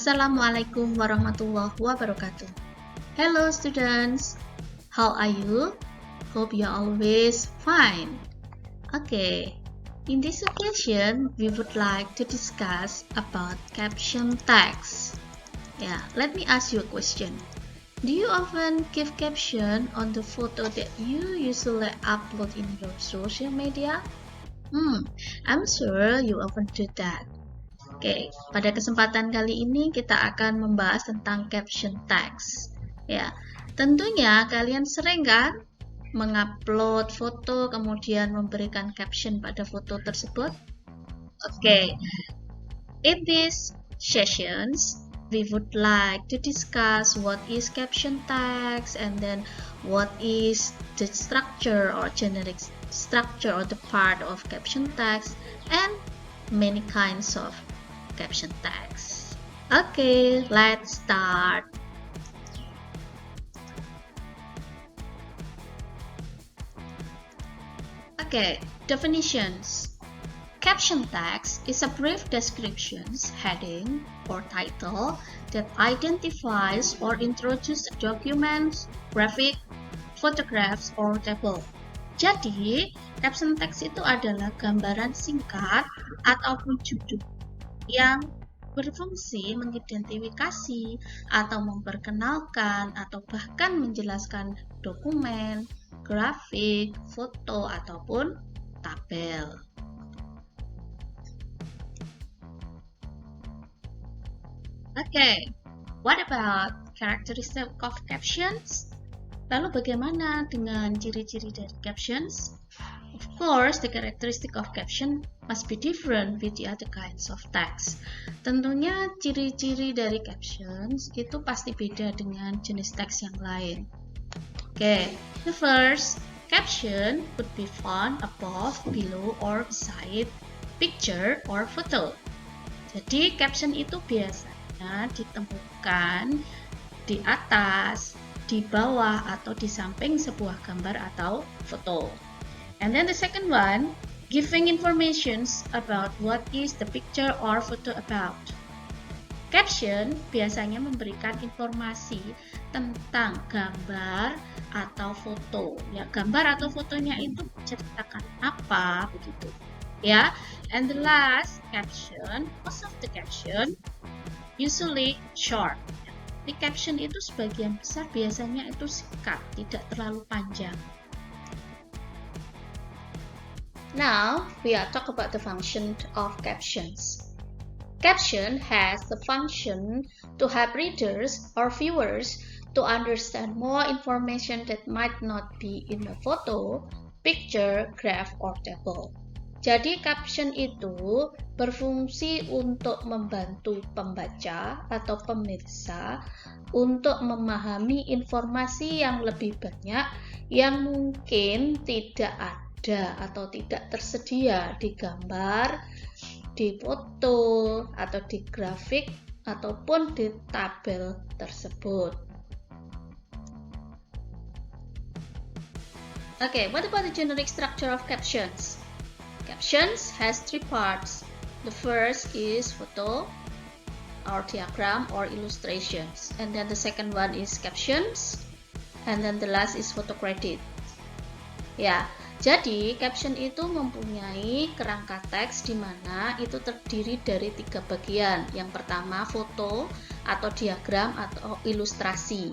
Assalamualaikum warahmatullahi wabarakatuh. Hello students, how are you? Hope you're always fine. Okay, in this occasion we would like to discuss about caption text. Yeah, let me ask you a question. Do you often give caption on the photo that you usually upload in your social media? I'm sure you often do that. Oke, pada kesempatan kali ini kita akan membahas tentang caption text. Ya, tentunya kalian sering kan mengupload foto kemudian memberikan caption pada foto tersebut? Oke, in these sessions we would like to discuss what is caption text and then what is the structure or generic structure or the part of caption text and many kinds of caption text. Okay, let's start. Okay, definitions. Caption text is a brief description, heading, or title that identifies or introduces documents, graphic, photographs, or table. Jadi, caption text itu adalah gambaran singkat ataupun judul yang berfungsi mengidentifikasi atau memperkenalkan atau bahkan menjelaskan dokumen, grafik, foto, ataupun tabel. Okay, what about characteristic of captions? Lalu bagaimana dengan ciri-ciri dari captions? Of course, the characteristic of caption must be different with the other kinds of text. Tentunya ciri-ciri dari captions itu pasti beda dengan jenis teks yang lain. Okay, the first, caption would be found above, below, or beside picture or photo. Jadi, caption itu biasanya ditemukan di atas, di bawah, atau di samping sebuah gambar atau foto. And then the second one, giving informations about what is the picture or photo about. Caption biasanya memberikan informasi tentang gambar atau foto. Ya, gambar atau fotonya itu menceritakan apa begitu. Ya, and the last caption, most of the caption usually short. Di caption itu sebagian besar biasanya itu singkat, tidak terlalu panjang. Now, we are talk about the function of captions. Caption has the function to help readers or viewers to understand more information that might not be in a photo, picture, graph, or table. Jadi, caption itu berfungsi untuk membantu pembaca atau pemirsa untuk memahami informasi yang lebih banyak yang mungkin tidak ada atau tidak tersedia di gambar, di foto, atau di grafik, ataupun di tabel tersebut. Okay, what about the generic structure of captions? Captions has three parts. The first is photo, or diagram, or illustrations. And then the second one is captions. And then the last is photo credit. Ya, jadi caption itu mempunyai kerangka teks di mana itu terdiri dari 3 bagian. Yang pertama foto atau diagram atau ilustrasi.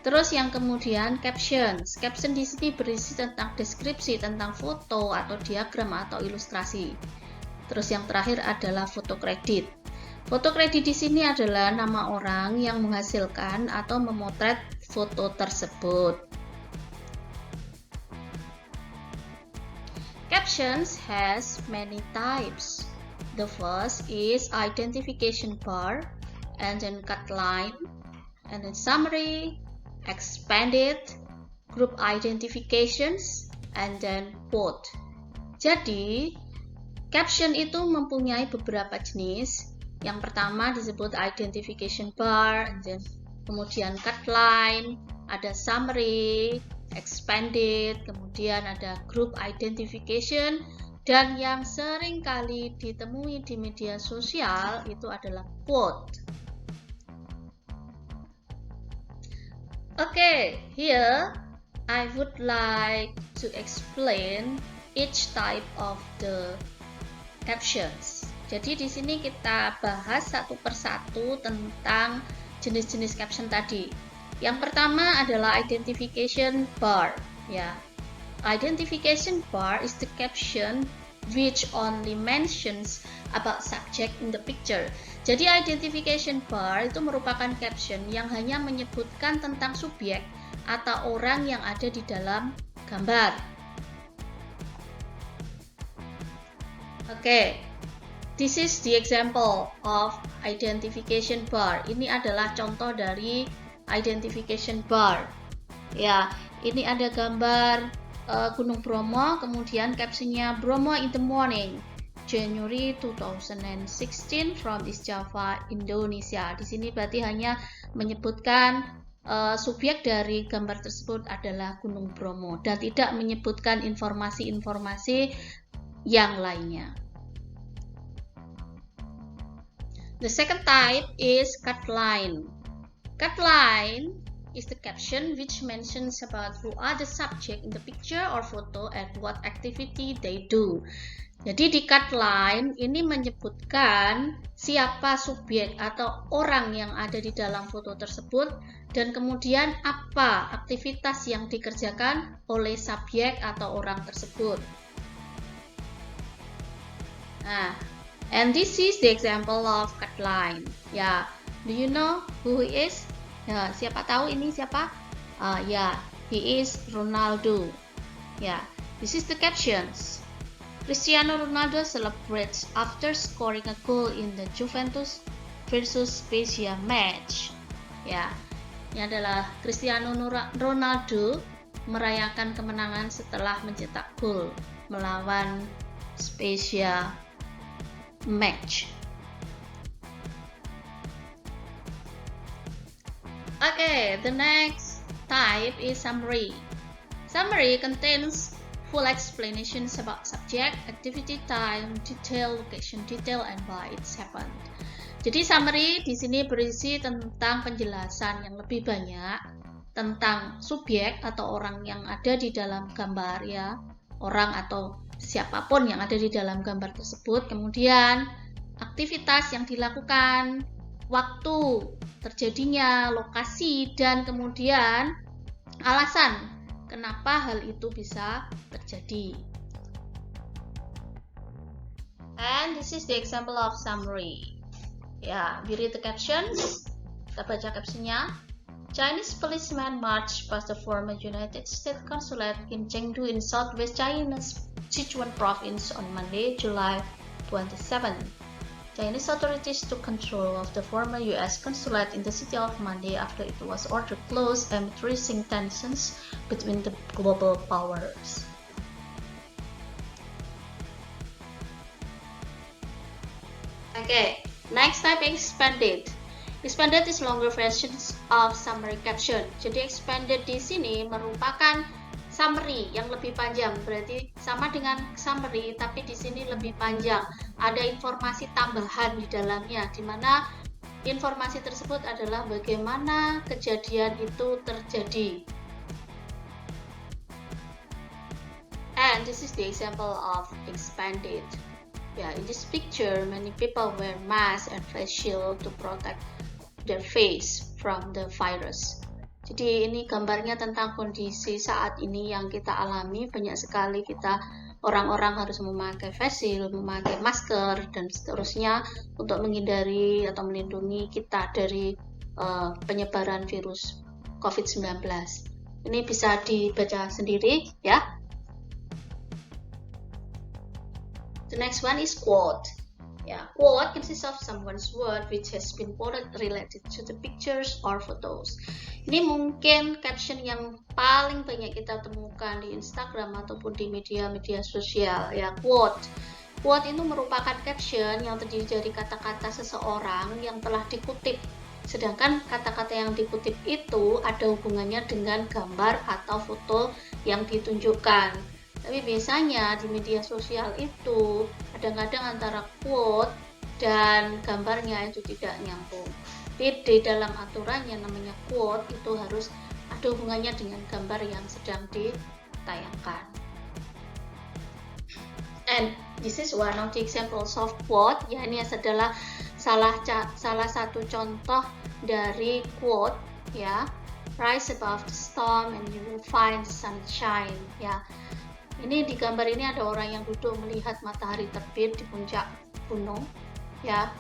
Terus yang kemudian captions. Caption di sini berisi tentang deskripsi tentang foto atau diagram atau ilustrasi. Terus yang terakhir adalah foto kredit. Foto kredit di sini adalah nama orang yang menghasilkan atau memotret foto tersebut. Captions has many types. The first is identification bar, and then cut line, and then summary, expanded, group identifications, and then quote. Jadi, caption itu mempunyai beberapa jenis. Yang pertama disebut identification bar, and then kemudian cut line, ada summary, expanded, kemudian ada group identification, dan yang sering kali ditemui di media sosial itu adalah quote. Okay, here I would like to explain each type of the captions. Jadi di sini kita bahas satu persatu tentang jenis-jenis caption tadi. Yang pertama adalah identification bar, ya. Identification bar is the caption which only mentions about subject in the picture. Jadi identification bar itu merupakan caption yang hanya menyebutkan tentang subjek atau orang yang ada di dalam gambar. Oke, this is the example of identification bar. Ini adalah contoh dari identification bar. Ya, ini ada gambar Gunung Bromo, kemudian captionnya Bromo in the morning, January 2016 from East Java, Indonesia. Di sini berarti hanya menyebutkan subjek dari gambar tersebut adalah Gunung Bromo dan tidak menyebutkan informasi-informasi yang lainnya. The second type is cut line. Cut line is the caption which mentions about who are the subject in the picture or photo and what activity they do. Jadi di cut line ini menyebutkan siapa subjek atau orang yang ada di dalam foto tersebut dan kemudian apa aktivitas yang dikerjakan oleh subjek atau orang tersebut. Nah, and this is the example of cut line. Ya, do you know who he is? Ya, siapa tahu ini siapa? Ya, he is Ronaldo. Ya, this is the captions. Cristiano Ronaldo celebrates after scoring a goal in the Juventus versus Spezia match. Ya, ini adalah Cristiano Ronaldo merayakan kemenangan setelah mencetak gol melawan Spezia match. Okay, the next type is summary. Summary contains full explanations about subject, activity, time, detail, location, detail, and why it's happened. Jadi summary di sini berisi tentang penjelasan yang lebih banyak tentang subjek atau orang yang ada di dalam gambar, ya, orang atau siapapun yang ada di dalam gambar tersebut, kemudian aktivitas yang dilakukan, waktu terjadinya, lokasi, dan kemudian alasan kenapa hal itu bisa terjadi. And this is the example of summary. Ya, we read the captions. Kita baca captionnya. Chinese policemen marched past the former United States consulate in Chengdu in southwest China's Sichuan province on Monday, July 27. Chinese authorities took control of the former U.S. consulate in the city of Monday after it was ordered closed amid rising tensions between the global powers. Okay, next type expanded. Expanded is longer versions of summary caption. Jadi expanded di sini merupakan summary yang lebih panjang, berarti sama dengan summary tapi di sini lebih panjang. Ada informasi tambahan di dalamnya, di mana informasi tersebut adalah bagaimana kejadian itu terjadi. And this is the example of expanded. Yeah, in this picture, many people wear masks and face shield to protect their face from the virus. Jadi ini gambarnya tentang kondisi saat ini yang kita alami. Banyak sekali kita orang-orang harus memakai face shield, memakai masker, dan seterusnya untuk menghindari atau melindungi kita dari penyebaran virus COVID-19. Ini bisa dibaca sendiri, ya. The next one is quote. Yeah, quote consists of someone's word which has been quoted related to the pictures or photos. Ini mungkin caption yang paling banyak kita temukan di Instagram ataupun di media-media sosial, ya, quote. Quote itu merupakan caption yang terdiri dari kata-kata seseorang yang telah dikutip. Sedangkan kata-kata yang dikutip itu ada hubungannya dengan gambar atau foto yang ditunjukkan. Tapi biasanya di media sosial itu kadang-kadang antara quote dan gambarnya itu tidak nyambung. Di dalam aturan yang namanya quote itu harus ada hubungannya dengan gambar yang sedang ditayangkan. And this is one of the examples of quote. Ya, ini adalah salah satu contoh dari quote, ya. Rise above the storm and you will find the sunshine. Ya, ini di gambar ini ada orang yang duduk melihat matahari terbit di puncak gunung. Ya,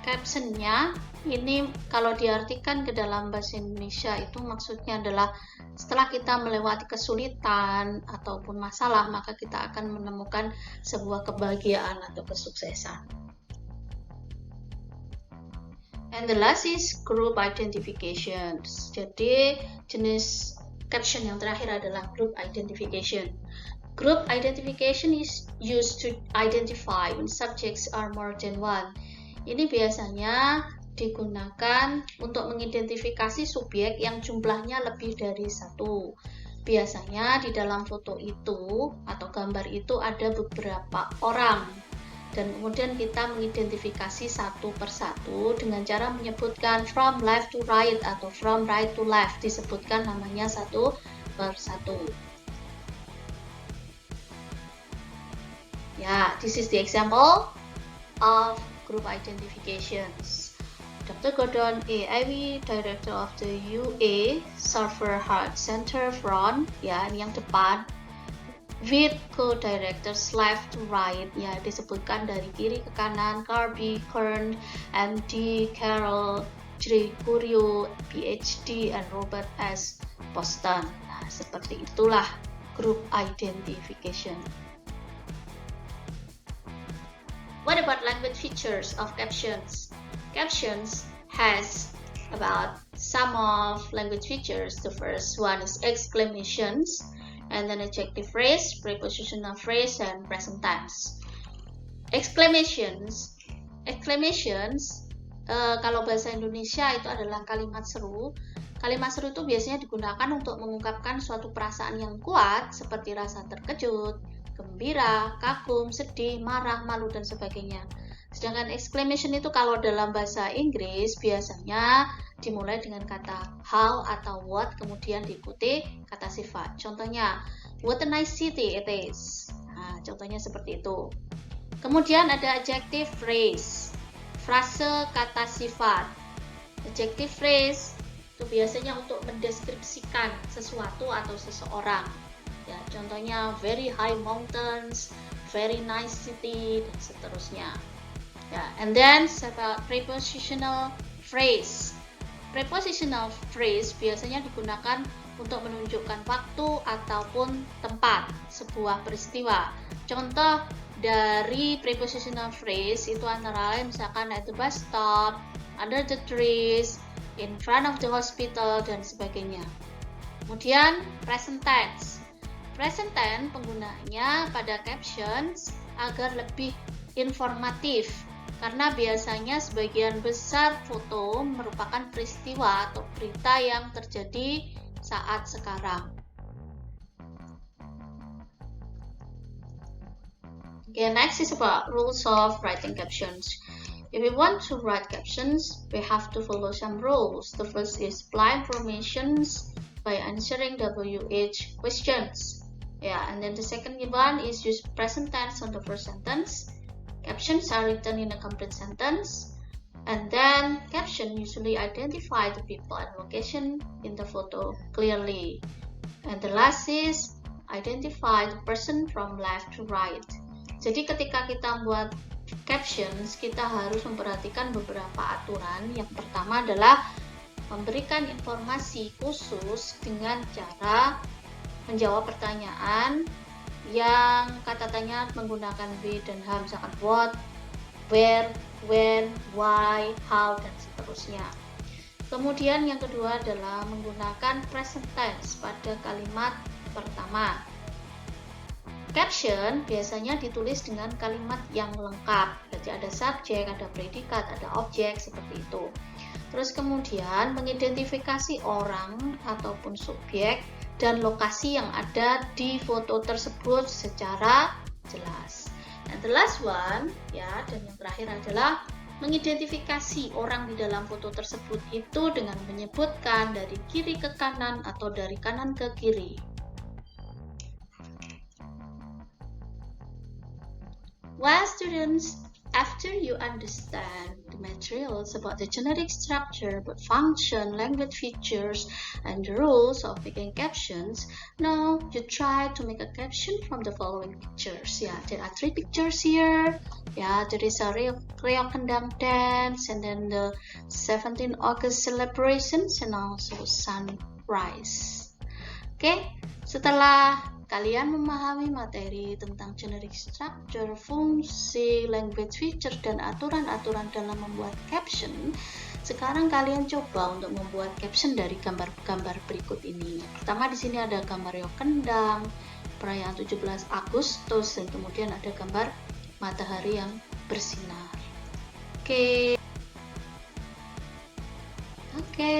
captionnya ini kalau diartikan ke dalam bahasa Indonesia itu maksudnya adalah setelah kita melewati kesulitan ataupun masalah, maka kita akan menemukan sebuah kebahagiaan atau kesuksesan. And the last is group identifications. Jadi jenis caption yang terakhir adalah group identification. Group identification is used to identify when subjects are more than one. Ini biasanya digunakan untuk mengidentifikasi subjek yang jumlahnya lebih dari satu. Biasanya di dalam foto itu atau gambar itu ada beberapa orang, dan kemudian kita mengidentifikasi satu persatu dengan cara menyebutkan from left to right atau from right to left, disebutkan namanya satu persatu. Ya, this is the example of group identifications. Dr. Gordon A. Ivy, Director of the UA Server Heart Center Front, ya, ini yang depan, with co-directors left to right, ya, disebutkan dari kiri ke kanan, Carby Kern, MD, Carol Gregorio, PhD, and Robert S. Boston. Nah, seperti itulah group identification. What about language features of captions? Captions has about some of language features. The first one is exclamations, and then adjective phrase, prepositional phrase, and present tense. Exclamations, kalau bahasa Indonesia itu adalah kalimat seru. Kalimat seru itu biasanya digunakan untuk mengungkapkan suatu perasaan yang kuat seperti rasa terkejut, gembira, kagum, sedih, marah, malu, dan sebagainya. Sedangkan exclamation itu kalau dalam bahasa Inggris biasanya dimulai dengan kata how atau what, kemudian diikuti kata sifat. Contohnya, what a nice city it is. Nah, contohnya seperti itu. Kemudian ada adjective phrase, frase kata sifat. Adjective phrase itu biasanya untuk mendeskripsikan sesuatu atau seseorang. Ya, contohnya very high mountains, very nice city, dan seterusnya. Ya, and then about prepositional phrase. Prepositional phrase biasanya digunakan untuk menunjukkan waktu ataupun tempat sebuah peristiwa. Contoh dari prepositional phrase itu antara lain misalkan at the bus stop, under the trees, in front of the hospital, dan sebagainya. Kemudian present tense. Present tense penggunaannya pada captions agar lebih informatif, karena biasanya sebagian besar foto merupakan peristiwa atau berita yang terjadi saat sekarang. Okay, next is about rules of writing captions. If we want to write captions, we have to follow some rules. The first is supply informations by answering WH questions. Yeah, and then the second one is use present tense on the first sentence. Captions are written in a complete sentence, and then caption usually identify the people and location in the photo clearly. And the last is identify the person from left to right. Jadi ketika kita membuat captions, kita harus memperhatikan beberapa aturan. Yang pertama adalah memberikan informasi khusus dengan cara menjawab pertanyaan yang kata tanya menggunakan be dan have, misalkan what, where, when, why, how, dan seterusnya. Kemudian yang kedua adalah menggunakan present tense pada kalimat pertama. Caption biasanya ditulis dengan kalimat yang lengkap, jadi ada subjek, ada predikat, ada objek, seperti itu. Terus kemudian mengidentifikasi orang ataupun subjek dan lokasi yang ada di foto tersebut secara jelas. And the last one, ya, dan yang terakhir adalah mengidentifikasi orang di dalam foto tersebut itu dengan menyebutkan dari kiri ke kanan atau dari kanan ke kiri. Well, students, after you understand the materials about the genetic structure, but function, language features, and the rules of making captions, now you try to make a caption from the following pictures. Yeah, there are 3 pictures here. Yeah, there is a Rio Kendang dance, and then the 17 August celebrations, and also sunrise. Okay, setelah kalian memahami materi tentang generic structure, fungsi, language feature, dan aturan-aturan dalam membuat caption, sekarang kalian coba untuk membuat caption dari gambar-gambar berikut ini. Pertama di sini ada gambar Rio Kendang, perayaan 17 Agustus, dan kemudian ada gambar matahari yang bersinar. Oke,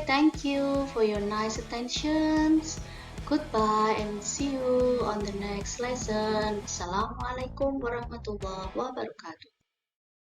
thank you for your nice attentions. Goodbye and see you on the next lesson. Assalamualaikum warahmatullahi wabarakatuh.